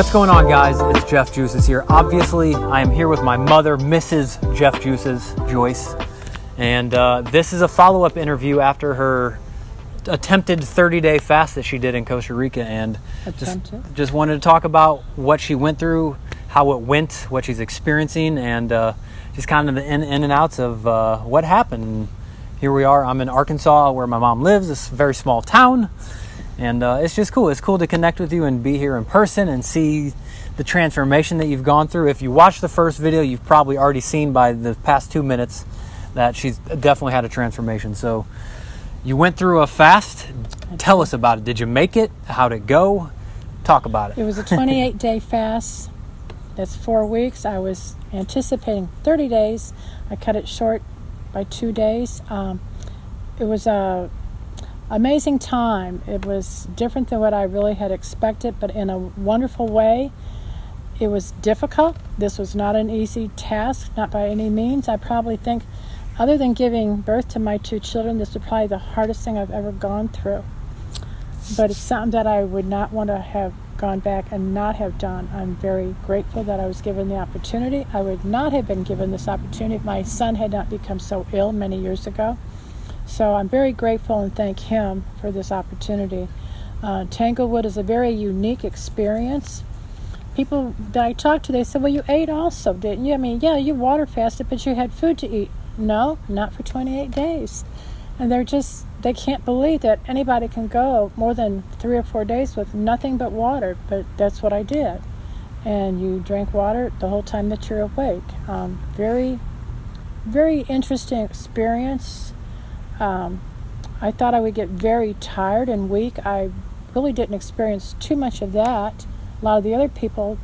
What's going on, guys? It's Jeff Juices here. Obviously, I am here with my mother, Mrs. Jeff Juices, Joyce. And this is a follow-up interview after her attempted 30-day fast that she did in Costa Rica. And just wanted to talk about what she went through, how it went, what she's experiencing, and just kind of the in and outs of what happened. Here we are. I'm in Arkansas, where my mom lives. It's a very small town. And it's just cool. It's cool to connect with you and be here in person and see the transformation that you've gone through. If you watched the first video, you've probably already seen by the past 2 minutes that she's definitely had a transformation. So you went through a fast. Tell us about it. Did you make it? How'd it go? Talk about it. It was a 28-day fast. That's 4 weeks. I was anticipating 30 days. I cut it short by 2 days. It was a amazing time. It was different than what I really had expected, but in a wonderful way. It was difficult. This was not an easy task, not by any means. I probably think, other than giving birth to my 2 children, this was probably the hardest thing I've ever gone through. But it's something that I would not want to have gone back and not have done. I'm very grateful that I was given the opportunity. I would not have been given this opportunity if my son had not become so ill many years ago. So I'm very grateful and thank him for this opportunity. Tanglewood is a very unique experience. People that I talked to, they said, well, you ate also, didn't you? I mean, yeah, you water fasted, but you had food to eat. No, not for 28 days. And they can't believe that anybody can go more than 3 or 4 days with nothing but water, but that's what I did. And you drank water the whole time that you're awake. Very, very interesting experience. I thought I would get very tired and weak. I really didn't experience too much of that. A lot of the other people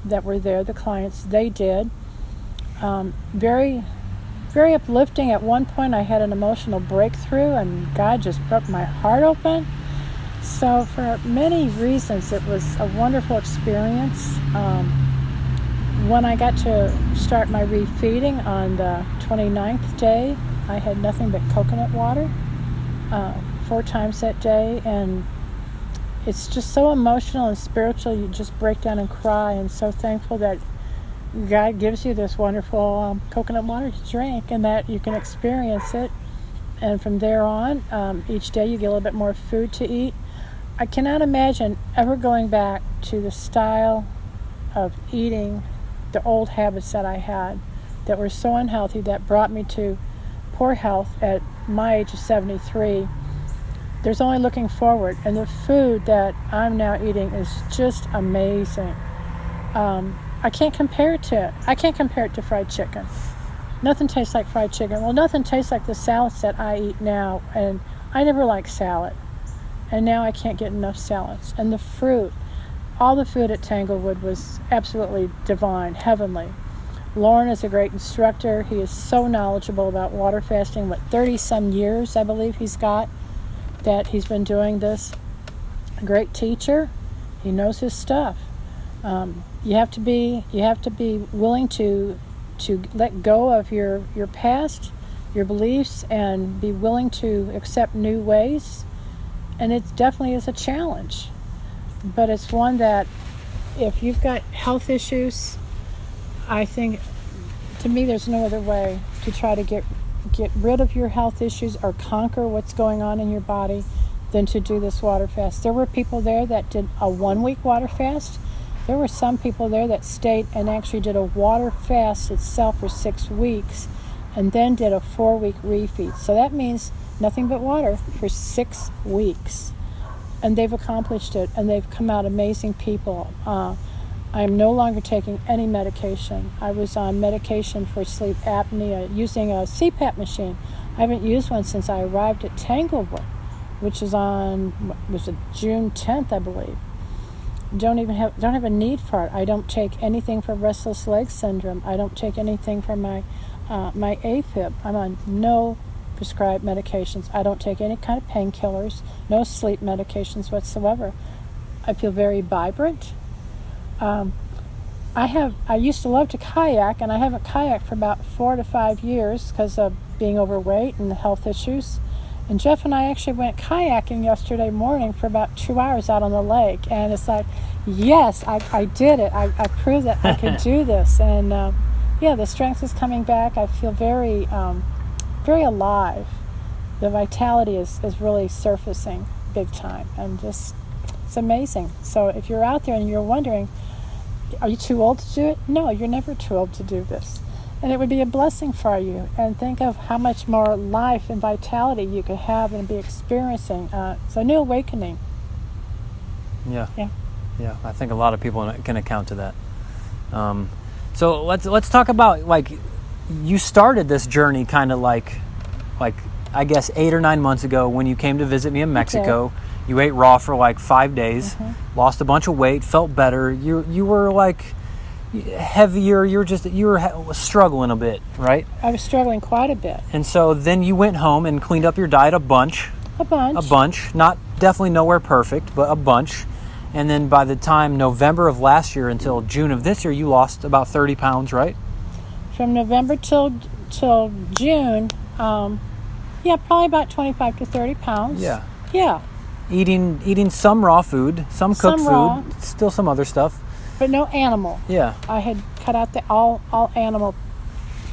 that were there, the clients, they did. Very, very uplifting. At one point I had an emotional breakthrough and God just broke my heart open. So for many reasons it was a wonderful experience. When I got to start my refeeding on the 29th day, I had nothing but coconut water 4 times that day, and it's just so emotional and spiritual. You just break down and cry, and so thankful that God gives you this wonderful coconut water to drink and that you can experience it. And from there on, each day you get a little bit more food to eat. I cannot imagine ever going back to the style of eating, the old habits that I had that were so unhealthy, that brought me to poor health at my age of 73. There's only looking forward, and the food that I'm now eating is just amazing. I can't compare it to fried chicken. Nothing tastes like fried chicken. Well, nothing tastes like the salads that I eat now, and I never liked salad, and now I can't get enough salads. And the fruit, all the food at Tanglewood was absolutely divine, heavenly. Lauren is a great instructor. He is so knowledgeable about water fasting. 30-some years, I believe he's got, that he's been doing this. A great teacher. He knows his stuff. You have to be willing to let go of your past, your beliefs, and be willing to accept new ways. And it definitely is a challenge. But it's one that, if you've got health issues, I think, to me, there's no other way to try to get rid of your health issues or conquer what's going on in your body than to do this water fast. There were people there that did a 1-week water fast. There were some people there that stayed and actually did a water fast itself for 6 weeks and then did a 4-week refeed. So that means nothing but water for 6 weeks. And they've accomplished it, and they've come out amazing people. I am no longer taking any medication. I was on medication for sleep apnea using a CPAP machine. I haven't used one since I arrived at Tanglewood, which is was it June 10th, I believe. Don't have a need for it. I don't take anything for restless leg syndrome. I don't take anything for my AFib. I'm on no prescribed medications. I don't take any kind of painkillers, no sleep medications whatsoever. I feel very vibrant. I used to love to kayak, and I haven't kayaked for about 4 to 5 years because of being overweight and the health issues. And Jeff and I actually went kayaking yesterday morning for about 2 hours out on the lake. And it's like, yes, I did it. I proved that I could do this. And the strength is coming back. I feel very, very alive. The vitality is really surfacing big time. And just, it's amazing. So if you're out there and you're wondering, are you too old to do it? No, you're never too old to do this. And it would be a blessing for you. And think of how much more life and vitality you could have and be experiencing. It's a new awakening. Yeah. I think a lot of people can account to that. So let's talk about, like, you started this journey kind of like I guess 8 or 9 months ago when you came to visit me in Mexico. Okay. You ate raw for like 5 days, lost a bunch of weight, felt better. You were like heavier. You were struggling a bit, right? I was struggling quite a bit. And so then you went home and cleaned up your diet a bunch. Not definitely nowhere perfect, but a bunch. And then by the time November of last year until June of this year, you lost about 30 pounds, right? From November till June, probably about 25 to 30 pounds. Yeah. Eating some raw food, some cooked raw food, still some other stuff. But no animal. Yeah. I had cut out all animal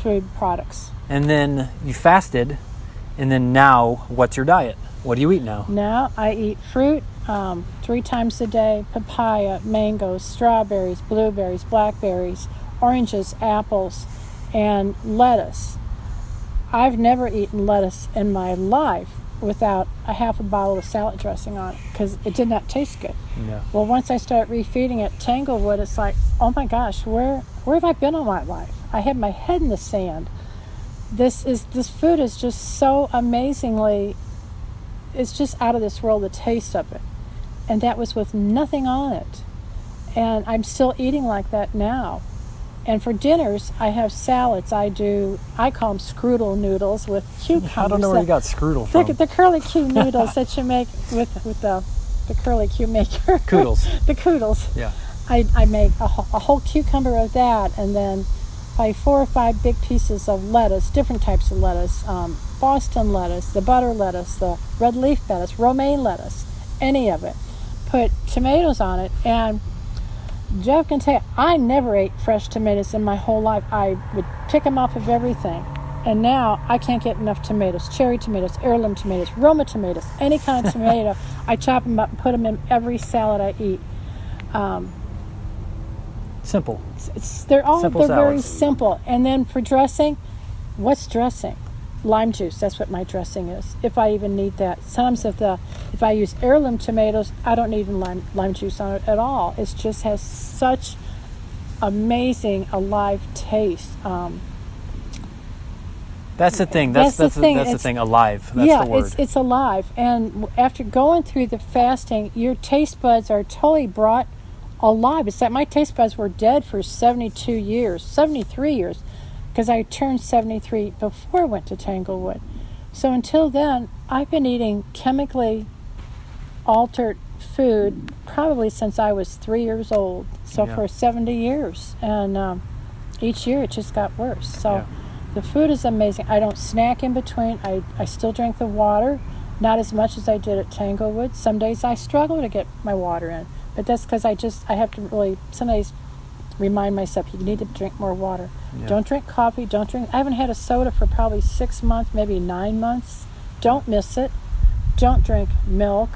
food products. And then you fasted, and then now what's your diet? What do you eat now? Now I eat fruit 3 times a day, papaya, mangoes, strawberries, blueberries, blackberries, oranges, apples, and lettuce. I've never eaten lettuce in my life without a half a bottle of salad dressing on it because it did not taste good. Yeah. Well, once I started refeeding at Tanglewood, it's like, oh my gosh, where have I been all my life? I had my head in the sand. This food is just so amazingly, it's just out of this world, the taste of it. And that was with nothing on it. And I'm still eating like that now. And for dinners, I have salads. I call them scroodle noodles with cucumbers. I don't know where you got scroodle from. The curly Q noodles that you make with the curly Q maker. Koodles. The koodles. Yeah. I make a whole cucumber of that, and then probably 4 or 5 big pieces of lettuce, different types of lettuce, Boston lettuce, the butter lettuce, the red leaf lettuce, romaine lettuce, any of it. Put tomatoes on it, and Jeff can tell you, I never ate fresh tomatoes in my whole life. I would pick them off of everything. And now I can't get enough tomatoes, cherry tomatoes, heirloom tomatoes, Roma tomatoes, any kind of tomato. I chop them up and put them in every salad I eat. Simple. They're Simple very salads. simple. And then for dressing, what's dressing? Lime juice. That's what my dressing is, if I even need that. Sometimes if I use heirloom tomatoes, I don't need lime juice on it at all. It just has such amazing alive taste. That's the thing. That's the thing. Alive. That's the word. It's alive. And after going through the fasting, your taste buds are totally brought alive. It's like my taste buds were dead for 73 years, because I turned 73 before I went to Tanglewood. So until then, I've been eating chemically altered food probably since I was 3 years old. So for 70 years. And each year it just got worse. So the food is amazing. I don't snack in between. I still drink the water, not as much as I did at Tanglewood. Some days I struggle to get my water in. But that's because I have to really, some days, remind myself, you need to drink more water. Yeah. Don't drink coffee. I haven't had a soda for probably 6 months, maybe 9 months. Don't miss it. Don't drink milk.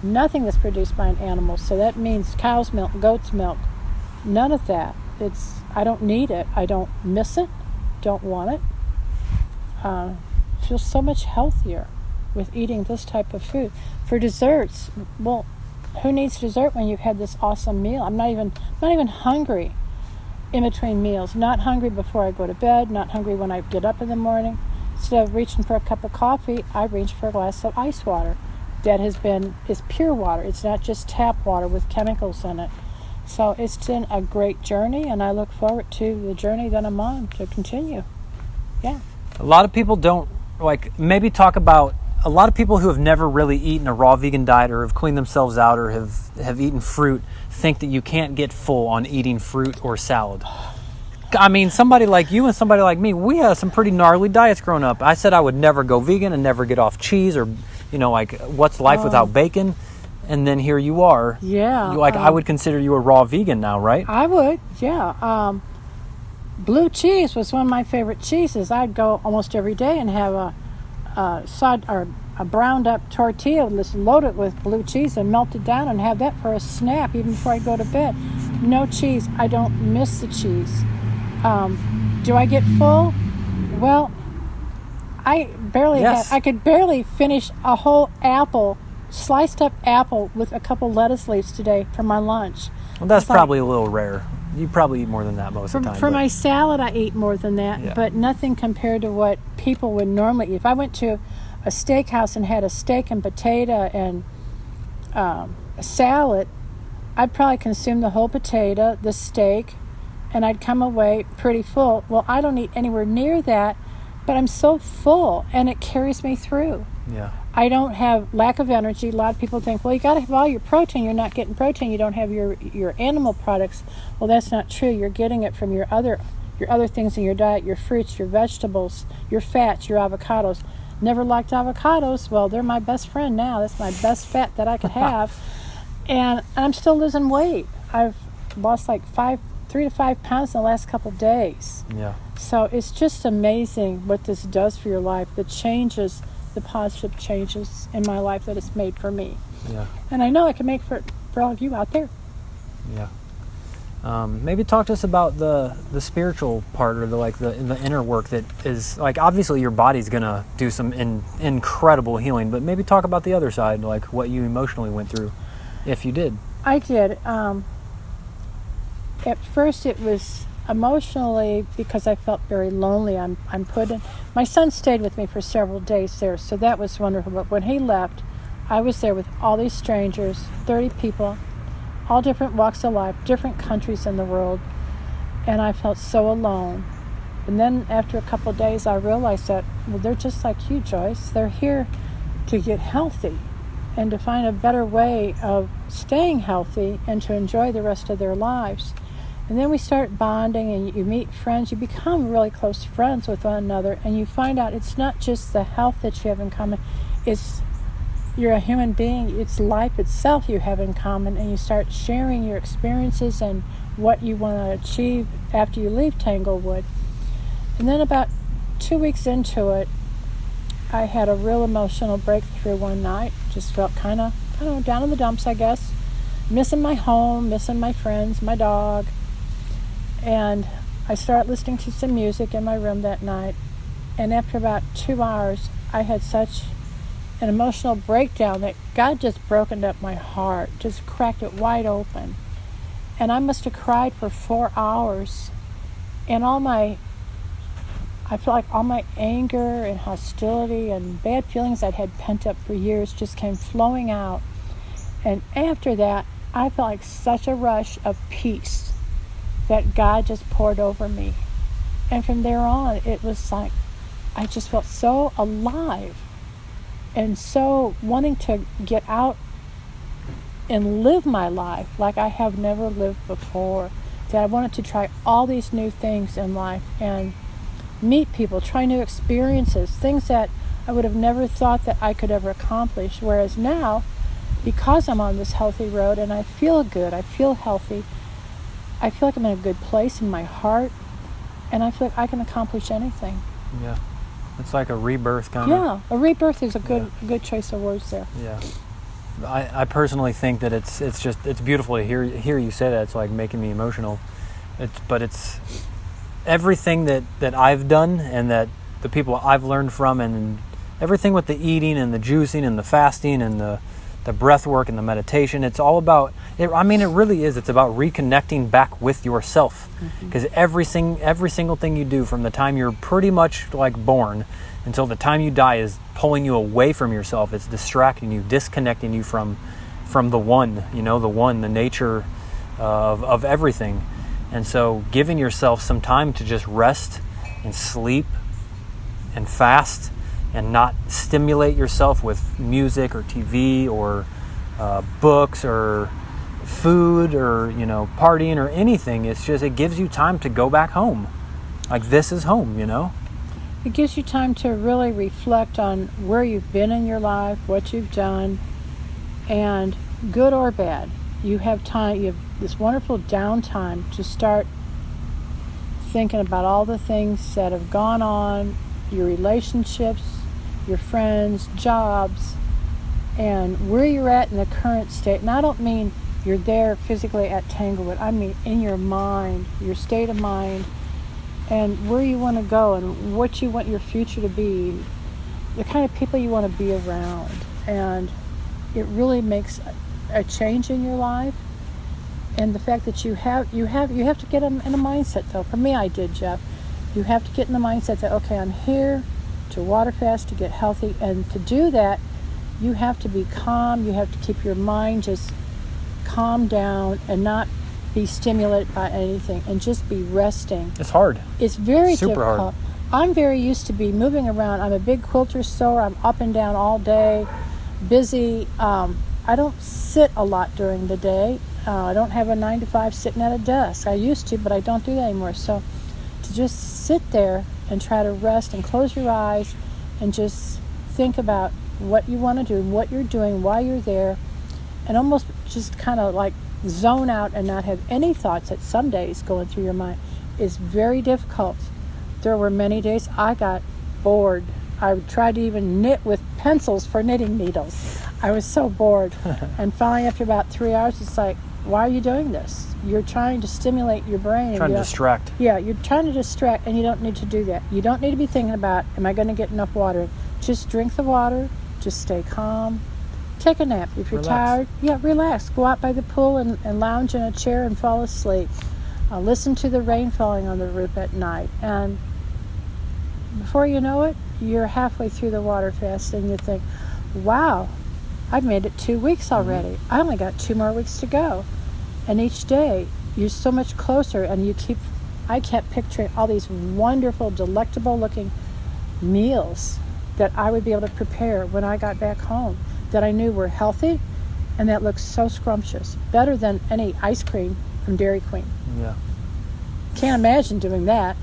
Nothing that's produced by an animal. So that means cow's milk, goat's milk. None of that. I don't need it. I don't miss it. Don't want it. Feel so much healthier with eating this type of food. For desserts, well, who needs dessert when you've had this awesome meal? I'm not even hungry in between meals. Not hungry before I go to bed. Not hungry when I get up in the morning. Instead of reaching for a cup of coffee, I reach for a glass of ice water. That is pure water. It's not just tap water with chemicals in it. So it's been a great journey, and I look forward to the journey that I'm on to continue. Yeah. A lot of people don't maybe talk about. A lot of people who have never really eaten a raw vegan diet or have cleaned themselves out or have eaten fruit think that you can't get full on eating fruit or salad. I mean, somebody like you and somebody like me, we had some pretty gnarly diets growing up. I said I would never go vegan and never get off cheese, or, like, what's life without bacon? And then here you are. Yeah. I would consider you a raw vegan now, right? I would, yeah. Blue cheese was one of my favorite cheeses. I'd go almost every day and have a browned up tortilla, just load it with blue cheese and melt it down and have that for a snack even before I go to bed. No cheese. I don't miss the cheese. Do I get full? Well, I could barely finish a whole apple, sliced up apple with a couple lettuce leaves today for my lunch. Well, that's probably a little rare. You probably eat more than that most of the time. For my salad, I eat more than that, but nothing compared to what people would normally eat. If I went to a steakhouse and had a steak and potato and a salad, I'd probably consume the whole potato, the steak, and I'd come away pretty full. Well, I don't eat anywhere near that, but I'm so full, and it carries me through. Yeah. I don't have lack of energy. A lot of people think, well, you got to have all your protein. You're not getting protein. You don't have your animal products. Well, that's not true. You're getting it from your other things in your diet, your fruits, your vegetables, your fats, your avocados. Never liked avocados. Well, they're my best friend now. That's my best fat that I could have. And I'm still losing weight. I've lost like 3 to 5 pounds in the last couple of days. Yeah. So it's just amazing what this does for your life. The positive changes in my life that it's made for me. Yeah. And I know I can make for all of you out there. Yeah. Maybe talk to us about the spiritual part, or the inner work that is, like, obviously your body's gonna do some incredible healing, but maybe talk about the other side, like what you emotionally went through, if you did. I did. At first it was emotionally because I felt very lonely. My son stayed with me for several days there, so that was wonderful. But when he left, I was there with all these strangers, 30 people, all different walks of life, different countries in the world, and I felt so alone. And then after a couple of days, I realized that, well, they're just like you, Joyce. They're here to get healthy and to find a better way of staying healthy and to enjoy the rest of their lives. And then we start bonding, and you meet friends. You become really close friends with one another, and you find out it's not just the health that you have in common. You're a human being. It's life itself you have in common, and you start sharing your experiences and what you want to achieve after you leave Tanglewood. And then about 2 weeks into it, I had a real emotional breakthrough one night. Just felt kind of down in the dumps, I guess. Missing my home, missing my friends, my dog. And I started listening to some music in my room that night. And after about 2 hours, I had such an emotional breakdown that God just brokened up my heart, just cracked it wide open. And I must have cried for 4 hours. And I feel like all my anger and hostility and bad feelings I'd had pent up for years just came flowing out. And after that, I felt like such a rush of peace that God just poured over me. And from there on, it was like I just felt so alive and so wanting to get out and live my life like I have never lived before, that I wanted to try all these new things in life and meet people, try new experiences, things that I would have never thought that I could ever accomplish. Whereas now, because I'm on this healthy road and I feel good, I feel healthy, I feel like I'm in a good place in my heart, and I feel like I can accomplish anything. Yeah. It's like a rebirth kind of. Yeah, a rebirth is a good choice of words there. Yeah. I personally think that it's beautiful to hear you say that. It's like making me emotional. It's everything that I've done and that the people I've learned from, and everything with the eating and the juicing and the fasting and the breath work and the meditation, it's all about it. I mean, it really is. It's about reconnecting back with yourself, because every single thing you do from the time you're pretty much like born until the time you die is pulling you away from yourself. It's distracting you, disconnecting you from the one, the nature of everything. And so giving yourself some time to just rest and sleep and fast and not stimulate yourself with music or TV or books or food or, partying or anything. It's just, it gives you time to go back home. Like, this is home, It gives you time to really reflect on where you've been in your life, what you've done, and good or bad. You have time, you have this wonderful downtime to start thinking about all the things that have gone on, your relationships, your friends, jobs, and where you're at in the current state. And I don't mean you're there physically at Tanglewood. I mean in your mind, your state of mind, and where you want to go and what you want your future to be, the kind of people you want to be around. And it really makes a change in your life. And the fact that you have to get in a mindset, though. For me, I did, Jeff. You have to get in the mindset that, okay, I'm here to water fast, to get healthy. And to do that, you have to be calm. You have to keep your mind just calm down and not be stimulated by anything and just be resting. It's hard. It's very super difficult. hard. I'm very used to be moving around. I'm a big quilter sewer. I'm up and down all day, busy. I don't sit a lot during the day. I don't have a 9-to-5 sitting at a desk. I used to, but I don't do that anymore. So to just sit there and try to rest and close your eyes and just think about what you want to do, what you're doing, why you're there, and almost just kind of like zone out and not have any thoughts that some days going through your mind is very difficult. There were many days I got bored. I tried to even knit with pencils for knitting needles. I was so bored. And finally, after about 3 hours, it's like, why are you doing this? You're trying to stimulate your brain. Trying to distract. Yeah, you're trying to distract, and you don't need to do that. You don't need to be thinking about, am I going to get enough water? Just drink the water. Just stay calm. Take a nap. If you're tired, relax. Go out by the pool and lounge in a chair and fall asleep. Listen to the rain falling on the roof at night. And before you know it, you're halfway through the water fast and you think, wow, I've made it 2 weeks already. I only got 2 more weeks to go. And each day, you're so much closer, and I kept picturing all these wonderful, delectable looking meals that I would be able to prepare when I got back home, that I knew were healthy and that looked so scrumptious. Better than any ice cream from Dairy Queen. Yeah. Can't imagine doing that,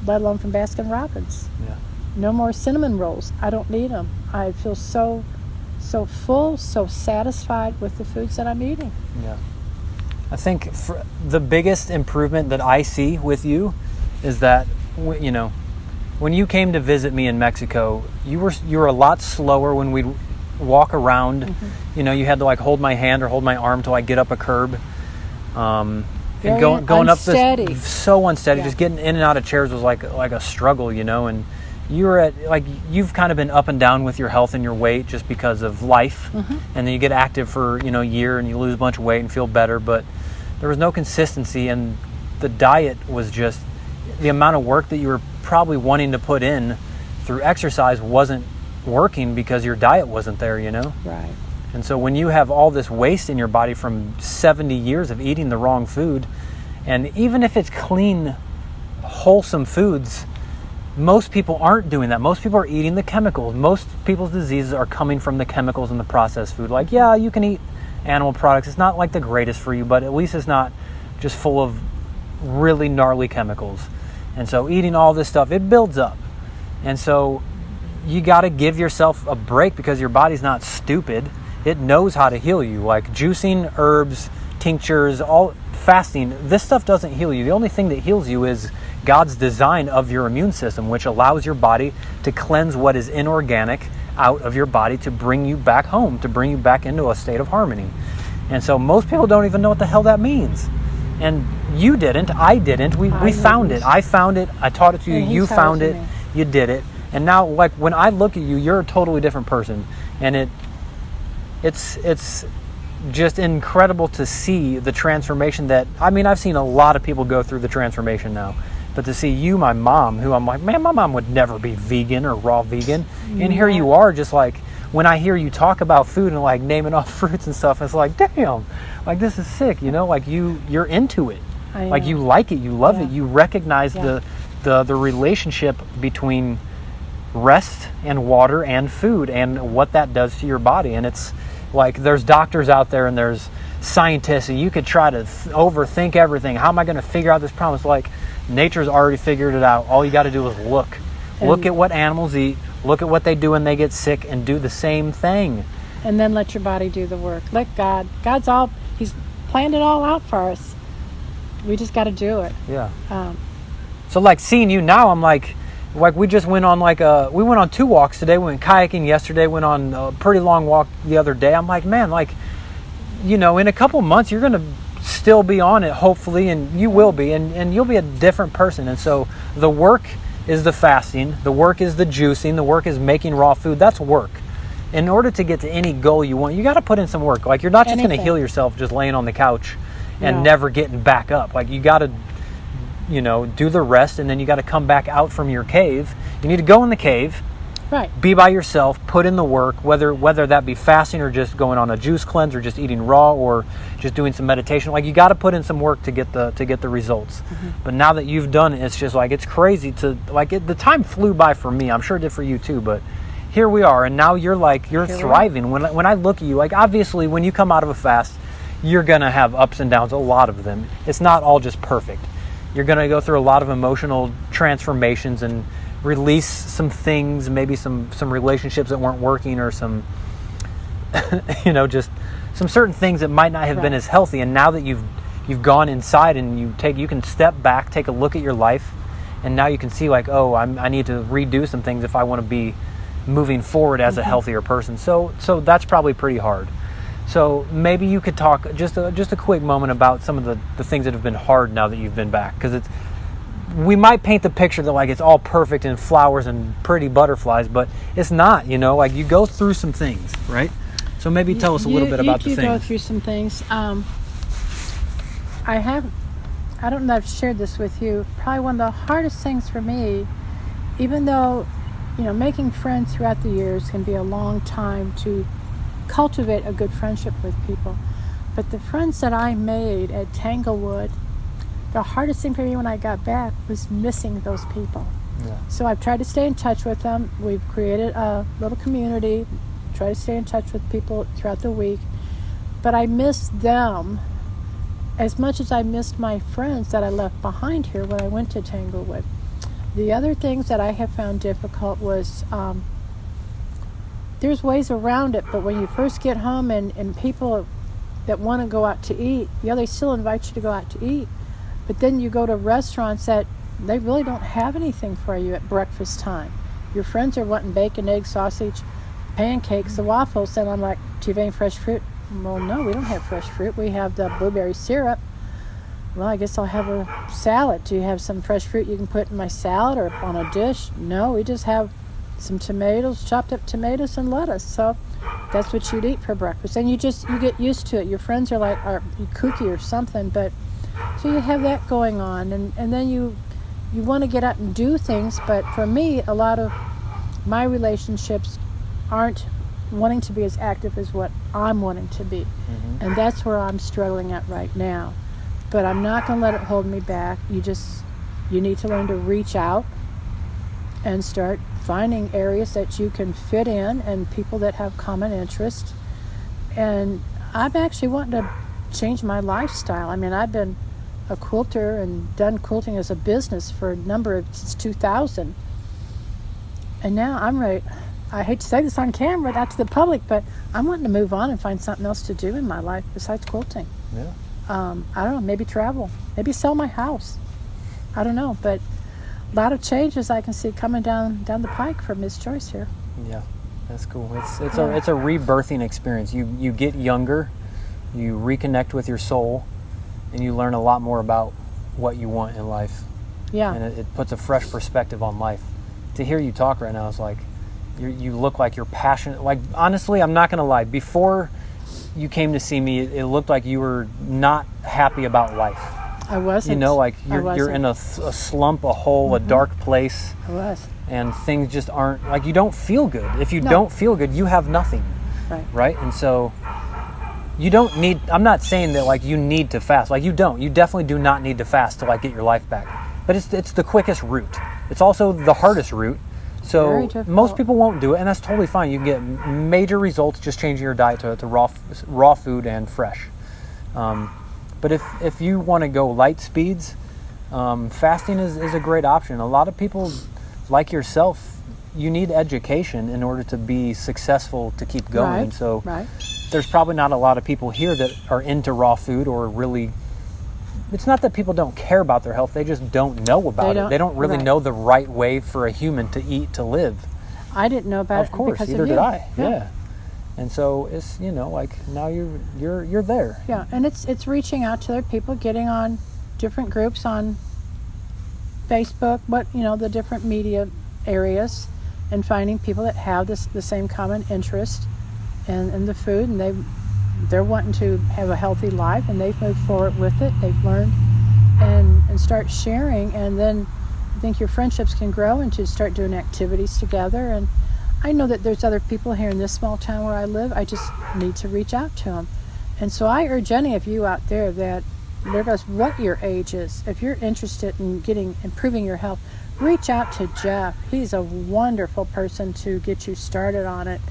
let alone from Baskin Robbins. Yeah. No more cinnamon rolls. I don't need them. I feel so full, so satisfied with the foods that I'm eating. Yeah. I think the biggest improvement that I see with you is that, when you came to visit me in Mexico, you were a lot slower when we'd walk around. You had to like hold my hand or hold my arm till I get up a curb. And going up this, so unsteady. Just getting in and out of chairs was like a struggle, and you were you've kind of been up and down with your health and your weight just because of life. And then you get active for a year and you lose a bunch of weight and feel better, but there was no consistency, and the diet was just, the amount of work that you were probably wanting to put in through exercise wasn't working because your diet wasn't there, Right. And so when you have all this waste in your body from 70 years of eating the wrong food, and even if it's clean, wholesome foods, most people aren't doing that. Most people are eating the chemicals. Most people's diseases are coming from the chemicals in the processed food. Like, yeah, you can eat animal products. It's not like the greatest for you, but at least it's not just full of really gnarly chemicals. And so eating all this stuff, it builds up. And so you got to give yourself a break because your body's not stupid. It knows how to heal you. Like juicing, herbs, tinctures, all fasting, this stuff doesn't heal you. The only thing that heals you is God's design of your immune system, which allows your body to cleanse what is inorganic out of your body to bring you back home, to bring you back into a state of harmony. And so most people don't even know what the hell that means. And you didn't, I didn't. We found it. I found it. I taught it to you. You found it. You did it. And now, like, when I look at you, you're a totally different person. And it's just incredible to see the transformation that, I've seen a lot of people go through the transformation now. But to see you, my mom, who I'm like, man, my mom would never be vegan or raw vegan. And here you are, just like, when I hear you talk about food and like naming off fruits and stuff, it's like, damn, like this is sick, like you're into it. Like you like it, you love it, you recognize the relationship between rest and water and food and what that does to your body. And it's like, there's doctors out there and there's scientist and you could try to overthink everything. How am I going to figure out this problem? It's like nature's already figured it out. All you got to do is look. Look at what animals eat. Look at what they do when they get sick and do the same thing. And then let your body do the work. Let God. He's planned it all out for us. We just got to do it. Yeah. So like seeing you now, I'm like we just went on we went on 2 walks today. We went kayaking yesterday, went on a pretty long walk the other day. I'm like, man, like, in a couple months, you're going to still be on it, hopefully, and you will be, and you'll be a different person. And so the work is the fasting, the work is the juicing, the work is making raw food. That's work. In order to get to any goal you want, you got to put in some work. Like, you're not just going to heal yourself just laying on the couch and never getting back up. Like, you got to, do the rest, and then you got to come back out from your cave. You need to go in the cave, right? Be by yourself, put in the work, whether that be fasting or just going on a juice cleanse or just eating raw or just doing some meditation. Like, you got to put in some work to get the results. Mm-hmm. But now that you've done it, it's just like, it's crazy the time flew by for me. I'm sure it did for you too, but here we are, and now you're thriving. When I look at you, like, obviously when you come out of a fast, you're gonna have ups and downs, a lot of them. It's not all just perfect. You're gonna go through a lot of emotional transformations and release some things, maybe some relationships that weren't working, or some just some certain things that might not have been as healthy. And now that you've gone inside and you can step back, take a look at your life, and now you can see like, oh, I need to redo some things if I want to be moving forward as a healthier person. So that's probably pretty hard. So maybe you could talk just a quick moment about some of the things that have been hard now that you've been back, because we might paint the picture that like it's all perfect and flowers and pretty butterflies, but it's not. Like, you go through some things, right? So maybe tell us a little bit about the things. You go through some things. I don't know if I've shared this with you. Probably one of the hardest things for me, even though making friends throughout the years can be a long time to cultivate a good friendship with people. But the friends that I made at Tanglewood, the hardest thing for me when I got back was missing those people. Yeah. So I've tried to stay in touch with them. We've created a little community, try to stay in touch with people throughout the week. But I miss them as much as I missed my friends that I left behind here when I went to Tanglewood. The other things that I have found difficult was there's ways around it, but when you first get home and people that want to go out to eat, they still invite you to go out to eat. But then you go to restaurants that they really don't have anything for you at breakfast time. Your friends are wanting bacon, egg, sausage, pancakes, the waffles, and I'm like, do you have any fresh fruit? Well, no, we don't have fresh fruit. We have the blueberry syrup. Well, I guess I'll have a salad. Do you have some fresh fruit you can put in my salad or on a dish? No, we just have some tomatoes, chopped up tomatoes and lettuce. So that's what you'd eat for breakfast. And you get used to it. Your friends are like, are you kooky or something? But so you have that going on. And then you want to get out and do things. But for me, a lot of my relationships aren't wanting to be as active as what I'm wanting to be. Mm-hmm. And that's where I'm struggling at right now. But I'm not going to let it hold me back. You need to learn to reach out and start finding areas that you can fit in and people that have common interests. And I'm actually wanting to change my lifestyle. I mean, I've been a quilter and done quilting as a business for since 2000. And now I'm ready. I hate to say this on camera, not to the public, but I'm wanting to move on and find something else to do in my life besides quilting. Yeah. I don't know, maybe travel, maybe sell my house. I don't know, but a lot of changes I can see coming down the pike for Miss Joyce here. Yeah, that's cool. It's a rebirthing experience. You get younger, you reconnect with your soul, and you learn a lot more about what you want in life. Yeah. And it puts a fresh perspective on life. To hear you talk right now is like, you look like you're passionate. Like, honestly, I'm not going to lie. Before you came to see me, it looked like you were not happy about life. I wasn't. Like you're in a slump, a hole, a dark place. I was. And things just aren't, like, you don't feel good. If you don't feel good, you have nothing. Right? And so you don't need, I'm not saying that like you need to fast. Like, you definitely do not need to fast to like get your life back. But it's the quickest route. It's also the hardest route. So most people won't do it, and that's totally fine. You can get major results just changing your diet to raw food and fresh. But if you want to go light speeds, fasting is a great option. A lot of people, like yourself, you need education in order to be successsul to keep going. Right, So right. there's probably not a lot of people here that are into raw food or really. It's not that people don't care about their health; they just don't know about it. They don't really know the right way for a human to eat to live. I didn't know about it. Of course, because neither of you. did I. Yeah. And so it's like now you're there. Yeah, and it's reaching out to other people, getting on different groups on Facebook, the different media areas, and finding people that have the same common interest in the food, and they're wanting to have a healthy life, and they've moved forward with it. They've learned and start sharing, and then I think your friendships can grow and to start doing activities together. And I know that there's other people here in this small town where I live. I just need to reach out to them. And so I urge any of you out there that, regardless what your age is, if you're interested in improving your health, reach out to Jeff. He's a wonderful person to get you started on it.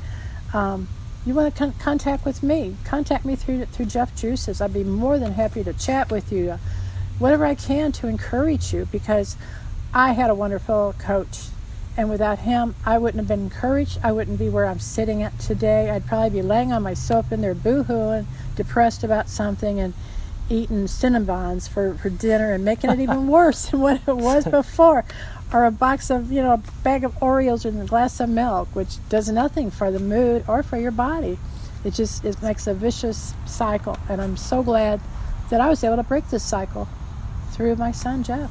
You want to contact with me? Contact me through Jeff Juices. I'd be more than happy to chat with you, whatever I can to encourage you, because I had a wonderful coach, and without him, I wouldn't have been encouraged. I wouldn't be where I'm sitting at today. I'd probably be laying on my sofa in there boo-hooing, depressed about something, and eating Cinnabons for dinner and making it even worse than what it was before. Or a box of, a bag of Oreos and a glass of milk, which does nothing for the mood or for your body. It makes a vicious cycle. And I'm so glad that I was able to break this cycle through my son, Jeff.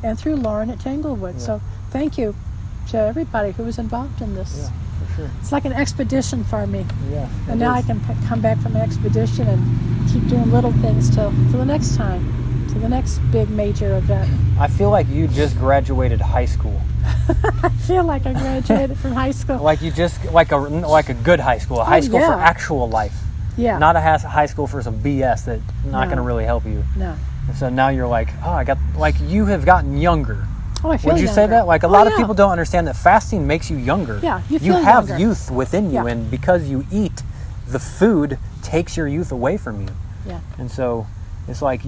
And through Lauren at Tanglewood. So thank you to everybody who was involved in this. Yeah, for sure. It's like an expedition for me. Yeah. And now I can come back from an expedition and keep doing little things till the next time, to the next big major event. I feel like you just graduated high school. I feel like I graduated from high school. Like you just like a good high school, a high school for actual life. Yeah. Not a high school for some BS that's not going to really help you. No. And so now you're like, you have gotten younger. Oh, I feel Would you younger. say that? Like a lot of people don't understand that fasting makes you younger. Yeah, you You feel have younger. youth within you, and because you eat, the food takes your youth away from you. Yeah. And so it's like,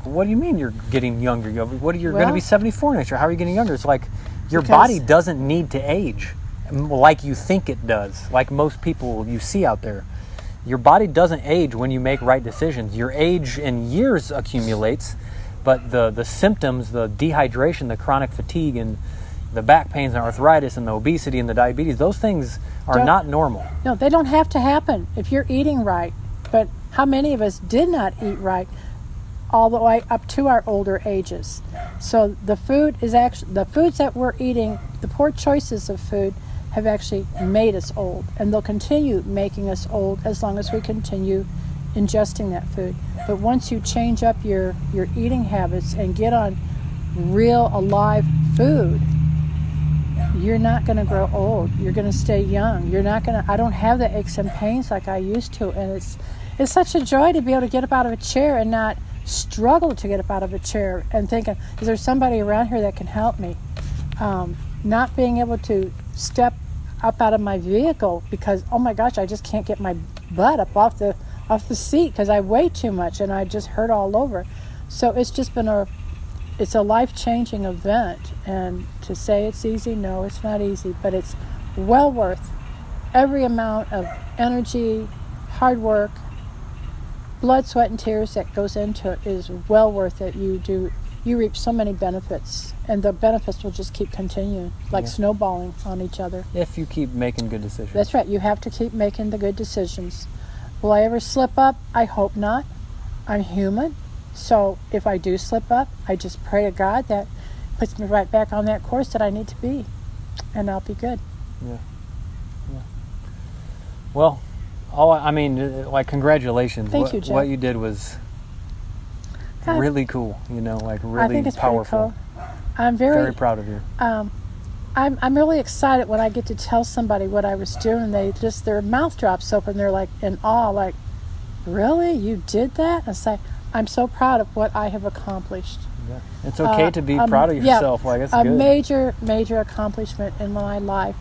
what do you mean you're getting younger? You're going to be 74 next year. How are you getting younger? It's like your body doesn't need to age like you think it does, like most people you see out there. Your body doesn't age when you make right decisions. Your age in years accumulates, but the symptoms, the dehydration, the chronic fatigue, and the back pains and arthritis and the obesity and the diabetes, those things are not normal. No, they don't have to happen if you're eating right. But how many of us did not eat right all the way up to our older ages? So the foods that we're eating, the poor choices of food, have actually made us old, and they'll continue making us old as long as we continue ingesting that food. But once you change up your eating habits and get on real alive food, you're not going to grow old. You're going to stay young. I don't have the aches and pains like I used to, and it's such a joy to be able to get up out of a chair and not struggle to get up out of a chair and thinking, is there somebody around here that can help me? Not being able to step up out of my vehicle because, oh my gosh, I just can't get my butt up off the seat because I weigh too much and I just hurt all over. So it's just been a life-changing event, and to say it's easy, no, it's not easy, but it's well worth every amount of energy, hard work, blood, sweat, and tears that goes into it is well worth it. You reap so many benefits, and the benefits will just keep continuing, like snowballing on each other. If you keep making good decisions. That's right. You have to keep making the good decisions. Will I ever slip up? I hope not. I'm human. So if I do slip up, I just pray to God that puts me right back on that course that I need to be, and I'll be good. Yeah. Well, congratulations. Thank you, Jeff. What you did was really cool, really I think it's powerful. Pretty cool. I'm very proud of you. I'm really excited when I get to tell somebody what I was doing. Their mouth drops open. They're like in awe, like, really? You did that? I say, I'm so proud of what I have accomplished. Yeah. It's okay to be proud of yourself. It's a good. major accomplishment in my life.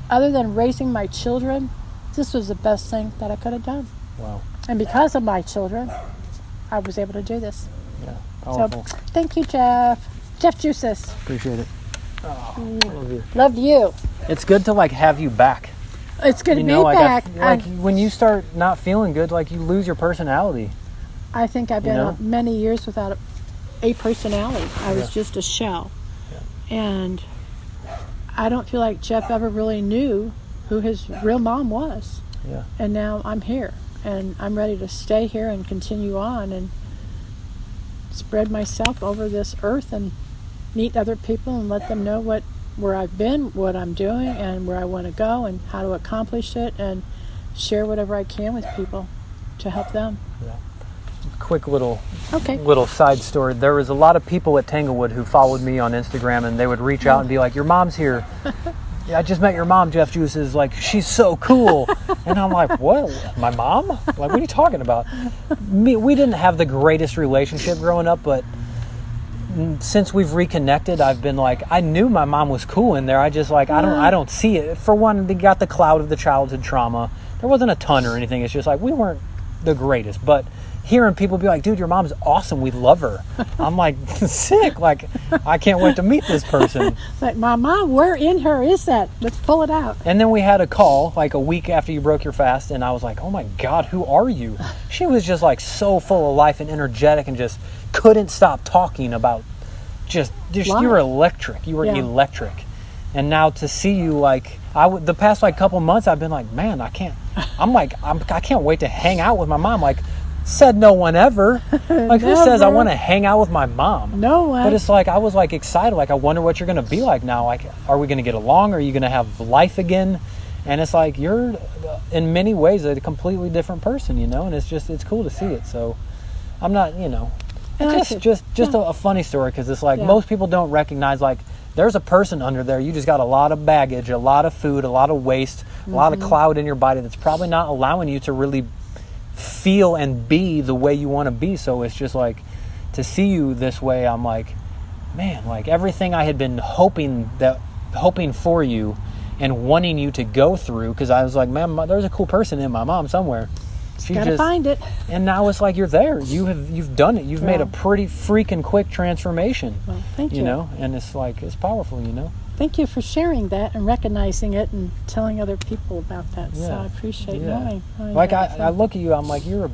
Other than raising my children, this was the best thing that I could have done. Wow. And because of my children, I was able to do this. Yeah, powerful. So thank you, Jeff. Jeff Juices. Appreciate it. Oh, love you. Love you. It's good to like have you back. It's good to be like back. When you start not feeling good, like you lose your personality. I think I've been many years without a personality. I was just a shell. Yeah. And I don't feel like Jeff ever really knew who his real mom was. Yeah. And now I'm here, and I'm ready to stay here and continue on and spread myself over this earth and meet other people and let them know where I've been, what I'm doing, and where I want to go, and how to accomplish it, and share whatever I can with people to help them. Yeah. Quick little side story. There was a lot of people at Tanglewood who followed me on Instagram, and they would reach out and be like, "Your mom's here. Yeah, I just met your mom, Jeff Juices. Like, she's so cool." And I'm like, "What? My mom? Like, what are you talking about?" We didn't have the greatest relationship growing up, but since we've reconnected, I've been like, I knew my mom was cool in there. I just like, I don't see it. For one, they got the cloud of the childhood trauma. There wasn't a ton or anything. It's just like, we weren't the greatest, but hearing people be like, "Dude, your mom's awesome. We love her." I'm like, sick. Like, I can't wait to meet this person. It's like, Mama, where in her is that? Let's pull it out. And then we had a call like a week after you broke your fast, and I was like, "Oh my God, who are you?" She was just like so full of life and energetic, and just couldn't stop talking about just you were electric. You were electric. And now to see you, like, the past like couple months, I've been like, man, I can't wait to hang out with my mom. Like, said no one ever. Like, who says I want to hang out with my mom? No one. But it's like, I was like excited. Like, I wonder what you're going to be like now. Like, are we going to get along? Are you going to have life again? And it's like, you're in many ways a completely different person, and it's cool to see it. So I'm not, it's just a funny story, because it's like most people don't recognize, like, there's a person under there. You just got a lot of baggage, a lot of food, a lot of waste, a lot of cloud in your body that's probably not allowing you to really feel and be the way you want to be. So it's just like, to see you this way, I'm like, man, like everything I had been hoping for you and wanting you to go through, because I was like, man, there's a cool person in my mom somewhere. She gotta find it. And now it's like, you're there. You've done it. You've made a pretty freaking quick transformation. Well, thank you. And it's like, it's powerful. Thank you for sharing that and recognizing it and telling other people about that. Yeah. So I appreciate knowing like that. I look at you, I'm like, you're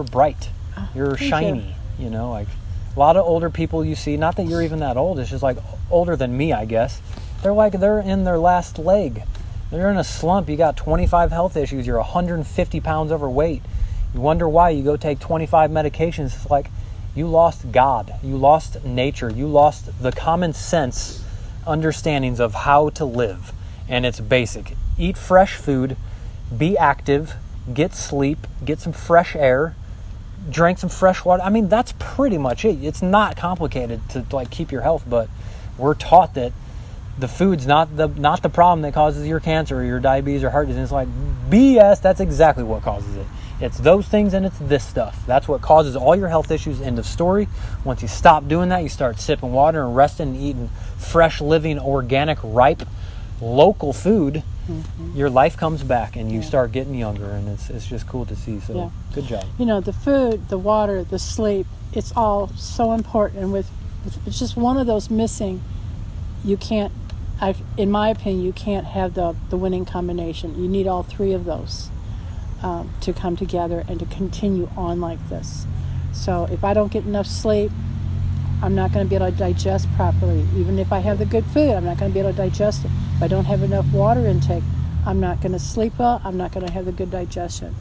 bright. You're shiny. Like a lot of older people you see, not that you're even that old, it's just like older than me, I guess. They're in their last leg. They're in a slump. You got 25 health issues. You're 150 pounds overweight. You wonder why. You go take 25 medications. It's like, you lost God. You lost nature. You lost the common sense understandings of how to live. And it's basic. Eat fresh food. Be active. Get sleep. Get some fresh air. Drink some fresh water. I mean, that's pretty much it. It's not complicated to like keep your health, but we're taught that the food's not the problem that causes your cancer or your diabetes or heart disease. It's like BS. That's exactly what causes it. It's those things, and it's this stuff. That's what causes all your health issues. End of story. Once you stop doing that, you start sipping water and resting and eating fresh, living, organic, ripe, local food. Your life comes back, and you start getting younger, and it's just cool to see. So good job. The food, the water, the sleep, it's all so important. And with it's just one of those missing, you can't. In my opinion, you can't have the winning combination. You need all three of those to come together and to continue on like this. So if I don't get enough sleep, I'm not going to be able to digest properly. Even if I have the good food, I'm not going to be able to digest it. If I don't have enough water intake, I'm not going to sleep well. I'm not going to have the good digestion.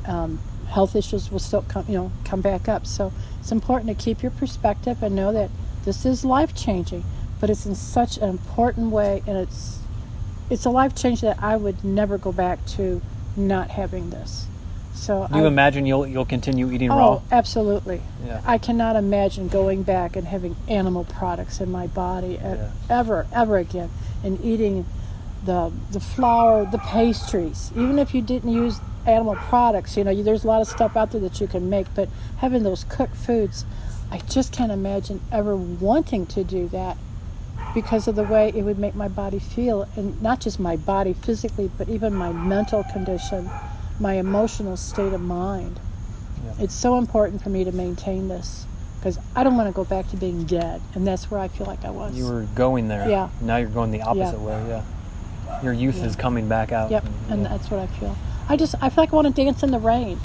Health issues will still come back up. So it's important to keep your perspective and know that this is life-changing. But it's in such an important way, and it's a life change that I would never go back to not having this. So you imagine you'll continue eating raw? Oh, absolutely. Yeah. I cannot imagine going back and having animal products in my body ever again, and eating the flour, the pastries. Even if you didn't use animal products, there's a lot of stuff out there that you can make, but having those cooked foods, I just can't imagine ever wanting to do that, because of the way it would make my body feel, and not just my body physically, but even my mental condition. my emotional state of mind. Yeah. It's so important for me to maintain this because I don't want to go back to being dead, and that's where I feel like I was. You were going there. Yeah. Now you're going the opposite way. Yeah. Your youth is coming back out. Yep, and that's what I feel. I feel like I want to dance in the rain.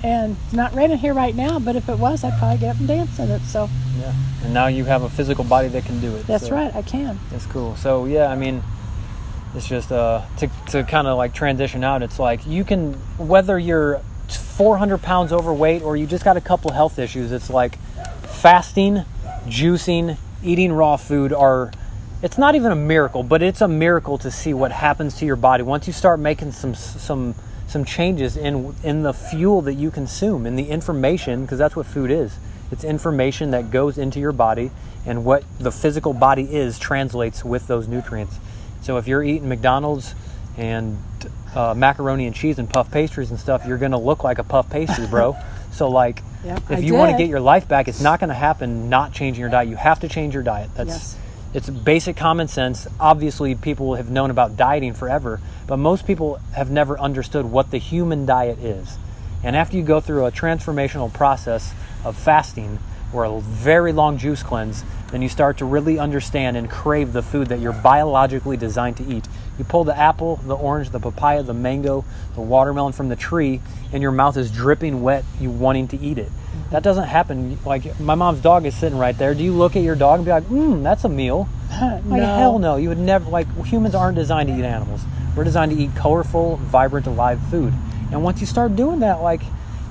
And it's not raining here right now, but if it was, I'd probably get up and dance in it. So yeah, and now you have a physical body that can do it. That's right, I can. That's cool. So yeah, I mean, it's just to kind of like transition out. It's like you can, whether you're 400 pounds overweight or you just got a couple health issues. It's like fasting, juicing, eating raw food are. It's not even a miracle, but it's a miracle to see what happens to your body once you start making some changes in the fuel that you consume, in the information, because that's what food is. It's information that goes into your body, and what the physical body is translates with those nutrients. So if you're eating McDonald's and macaroni and cheese and puff pastries and stuff, you're going to look like a puff pastry, bro. So like, if you want to get your life back, it's not going to happen not changing your diet. You have to change your diet. It's basic common sense. Obviously, people have known about dieting forever, but most people have never understood what the human diet is. And after you go through a transformational process of fasting or a very long juice cleanse, then you start to really understand and crave the food that you're biologically designed to eat. You pull the apple, the orange, the papaya, the mango, the watermelon from the tree, and your mouth is dripping wet, you wanting to eat it. That doesn't happen. Like, my mom's dog is sitting right there. Do you look at your dog and be like, that's a meal? No. Like, hell no. You would never, like, humans aren't designed to eat animals. We're designed to eat colorful, vibrant, alive food. And once you start doing that, like,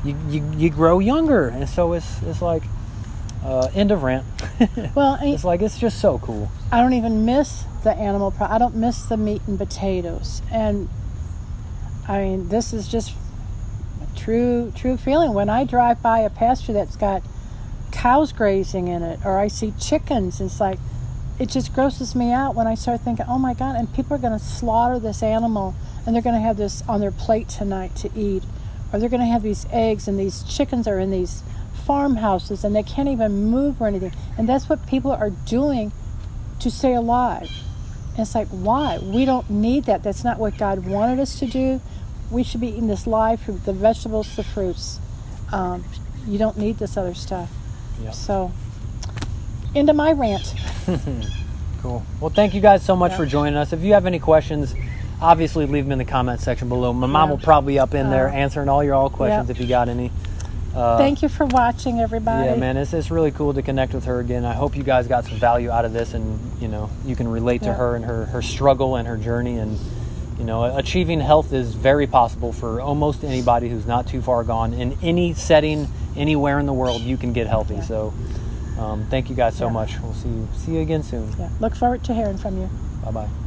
you grow younger. And so it's like, end of rant. Well, it's like, it's just so cool. I don't even miss the animal I don't miss the meat and potatoes. And I mean, this is just a true feeling. When I drive by a pasture that's got cows grazing in it, or I see chickens, it's like, it just grosses me out when I start thinking, oh my God, and people are going to slaughter this animal and they're going to have this on their plate tonight to eat, or they're going to have these eggs, and these chickens are in these farmhouses and they can't even move or anything. And that's what people are doing to stay alive. And it's like, why? We don't need that. That's not what God wanted us to do. We should be eating this live fruit, the vegetables, the fruits. You don't need this other stuff. Yep. So, into my rant. Cool. Well, thank you guys so much for joining us. If you have any questions, obviously leave them in the comment section below. My mom will probably be up in there answering all your questions if you got any. Thank you for watching, everybody. Yeah, man, it's really cool to connect with her again. I hope you guys got some value out of this, and you can relate to her and her struggle and her journey. And achieving health is very possible for almost anybody who's not too far gone. In any setting, anywhere in the world, you can get healthy. So thank you guys so much. We'll see you again soon. Look forward to hearing from you. Bye-bye.